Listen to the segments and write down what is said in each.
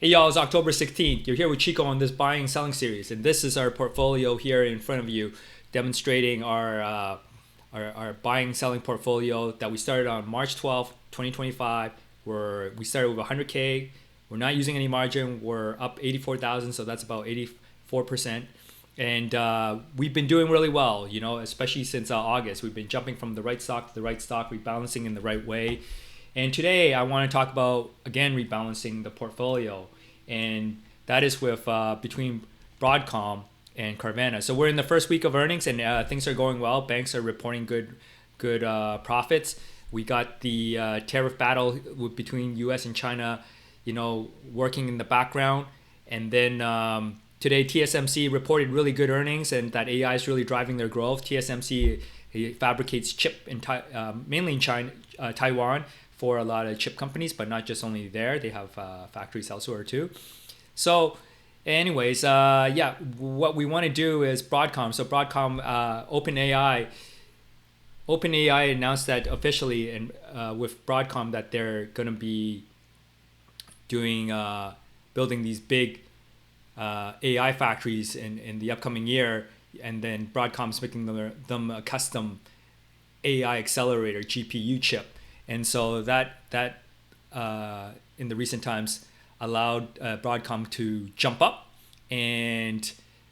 Hey y'all, it's October 16th. You're here with Chico on this buying and selling series, and this is our portfolio here in front of you, demonstrating our buying and selling portfolio that we started on March 12th, 2025. We started with 100K. We're not using any margin. We're up 84,000, so that's about 84%. And we've been doing really well, especially since August. We've been jumping from the right stock to the right stock, rebalancing in the right way. And today I want to talk about, again, rebalancing the portfolio. And that is with between Broadcom and Carvana. So we're in the first week of earnings, and things are going well. Banks are reporting good profits. We got the tariff battle between U.S. and China, working in the background. And then today TSMC reported really good earnings, and that AI is really driving their growth. TSMC fabricates chip mainly in China, Taiwan, for a lot of chip companies, but not just only there. They have factories elsewhere too. So anyways, what we want to do is Broadcom. So Broadcom, OpenAI announced that officially, and with Broadcom, that they're going to be doing building these big AI factories in the upcoming year, and then Broadcom's making them a custom AI accelerator GPU chip. And so that in the recent times allowed Broadcom to jump up, and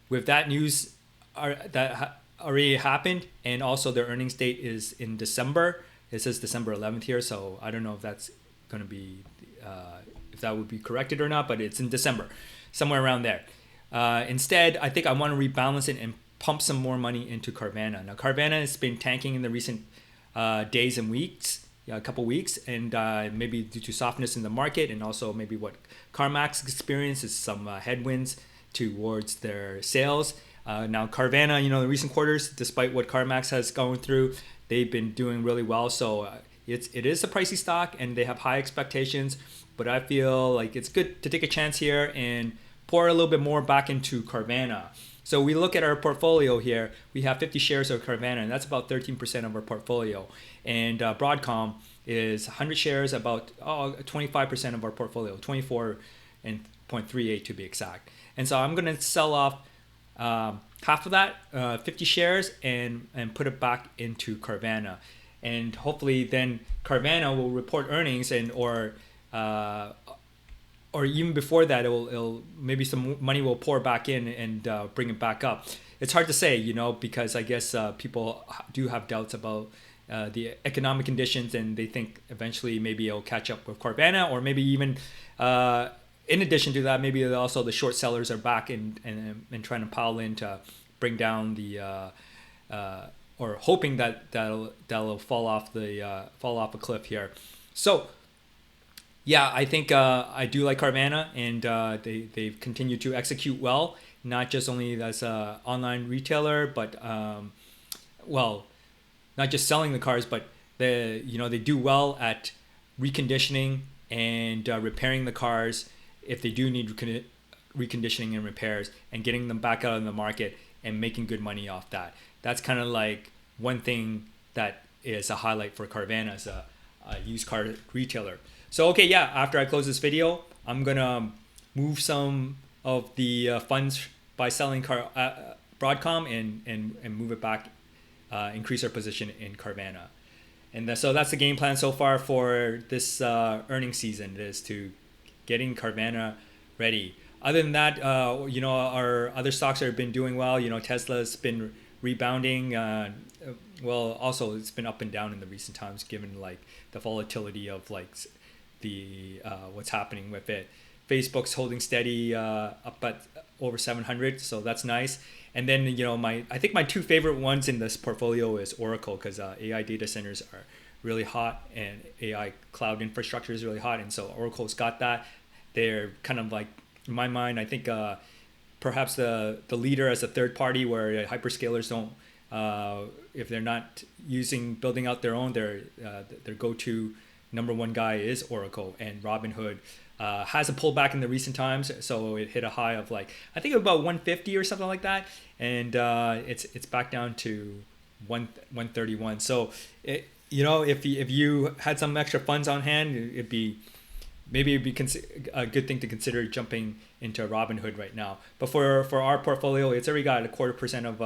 with that news that already happened, and also their earnings date is in December. It says December 11th here, so I don't know if that's going to be if that would be corrected or not, but it's in December, somewhere around there. Instead, I think I want to rebalance it and pump some more money into Carvana. Now, Carvana has been tanking in the recent days and weeks. A couple weeks, and maybe due to softness in the market, and also maybe what CarMax experienced is some headwinds towards their sales. Now Carvana, the recent quarters, despite what CarMax has gone through, they've been doing really well. So it is a pricey stock, and they have high expectations. But I feel like it's good to take a chance here and pour a little bit more back into Carvana. So we look at our portfolio here. We have 50 shares of Carvana, and that's about 13% of our portfolio. And Broadcom is 100 shares, about 25% of our portfolio, 24.38 to be exact. And so I'm going to sell off half of that, 50 shares, and put it back into Carvana. And hopefully then Carvana will report earnings, and or even before that, it'll maybe some money will pour back in and bring it back up. It's hard to say, because I guess people do have doubts about the economic conditions, and they think eventually maybe it'll catch up with Carvana, or maybe even in addition to that, maybe also the short sellers are back and trying to pile in to bring down the or hoping that'll fall off a cliff here. So yeah, I think I do like Carvana, and they've continued to execute well, not just only as an online retailer, but not just selling the cars, but they do well at reconditioning and repairing the cars if they do need reconditioning and repairs, and getting them back out in the market and making good money off that. That's kind of like one thing that is a highlight for Carvana as a used car retailer. So okay, yeah, after I close this video, I'm gonna move some of the funds by selling Broadcom and move it back, increase our position in Carvana. And so that's the game plan so far for this earnings season, is to getting Carvana ready. Other than that, our other stocks have been doing well. Tesla's been rebounding. Also it's been up and down in the recent times, given like the volatility of like the what's happening with it. Facebook's holding steady up at over 700, so that's nice. And then I think my two favorite ones in this portfolio is Oracle, because AI data centers are really hot, and AI cloud infrastructure is really hot, and so Oracle's got that. They're kind of like, in my mind, I think perhaps the leader as a third party, where hyperscalers don't, if they're not building out their own, their go-to number one guy is Oracle. And Robinhood has a pullback in the recent times, so it hit a high of like, I think about 150 or something like that, and it's back down to 131. So if you had some extra funds on hand, it'd be maybe it'd be a good thing to consider jumping into Robinhood right now. But for our portfolio, it's already got 0.25% of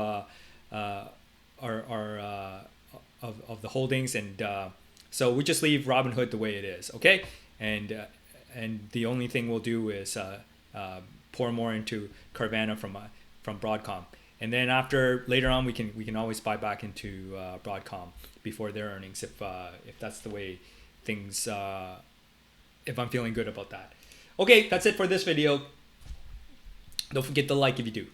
our of the holdings, and so we just leave Robinhood the way it is, okay? And the only thing we'll do is pour more into Carvana from Broadcom, and then later on we can always buy back into Broadcom before their earnings if that's the way things. If I'm feeling good about that. Okay, that's it for this video. Don't forget to like if you do.